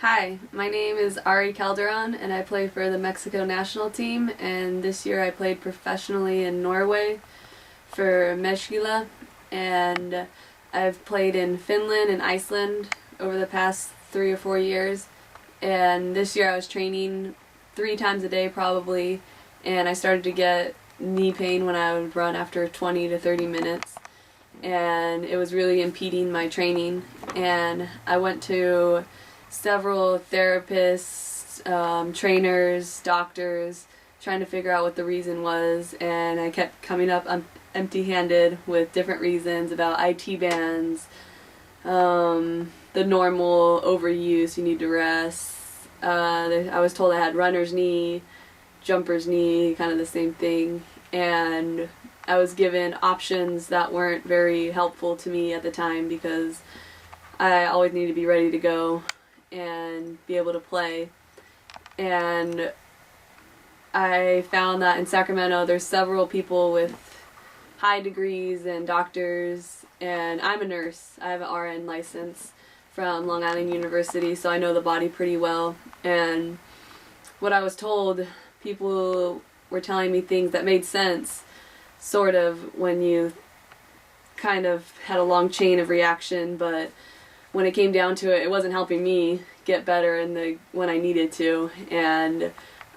Hi, my name is Ari Calderon and I play for the Mexico national team, and this year I played professionally in Norway for Meshkila, and I've played in Finland and Iceland over the past 3 or 4 years, and this year I was training 3 times a day probably, and I started to get knee pain when I would run after 20 to 30 minutes, and it was really impeding my training, and I went to several therapists, trainers, doctors, trying to figure out what the reason was, and I kept coming up empty-handed with different reasons about IT bans, the normal overuse, you need to rest. I was told I had runner's knee, jumper's knee, kind of the same thing, and I was given options that weren't very helpful to me at the time because I always needed to be ready to go and be able to play. And I found that in Sacramento there's several people with high degrees and doctors, and I'm a nurse. I have an RN license from Long Island University, so I know the body pretty well. And what I was told, people were telling me things that made sense, sort of, when you kind of had a long chain of reaction, but when it came down to it, it wasn't helping me get better when I needed to. And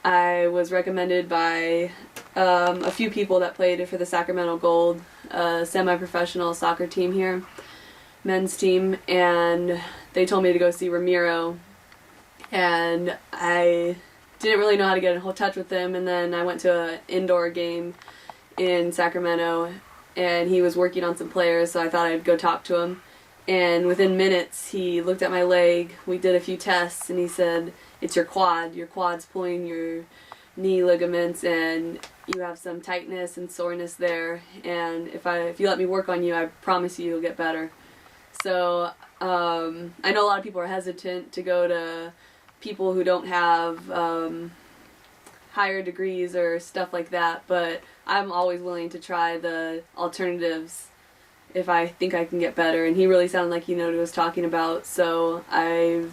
I was recommended by a few people that played for the Sacramento Gold, semi-professional soccer team here, men's team, and they told me to go see Ramiro. And I didn't really know how to get in touch with him, and then I went to an indoor game in Sacramento, and he was working on some players, so I thought I'd go talk to him. And within minutes, he looked at my leg, we did a few tests, and he said, "It's your quad. Your quad's pulling your knee ligaments, and you have some tightness and soreness there, and if you let me work on you, I promise you'll get better." So I know a lot of people are hesitant to go to people who don't have higher degrees or stuff like that, but I'm always willing to try the alternatives if I think I can get better, and he really sounded like he knew what he was talking about, so I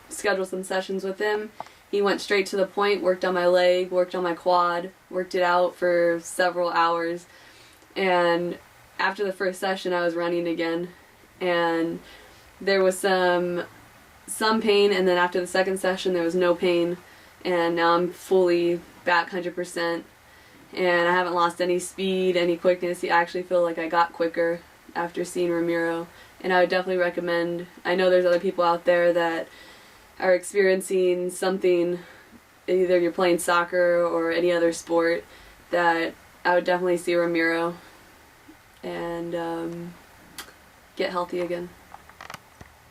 scheduled some sessions with him. He went straight to the point, worked on my leg, worked on my quad, worked it out for several hours, and after the first session I was running again, and there was some pain, and then after the second session there was no pain, and now I'm fully back 100%, and I haven't lost any speed, any quickness. I actually feel like I got quicker after seeing Ramiro, and I would definitely recommend. I know there's other people out there that are experiencing something, either you're playing soccer or any other sport, that I would definitely see Ramiro and get healthy again.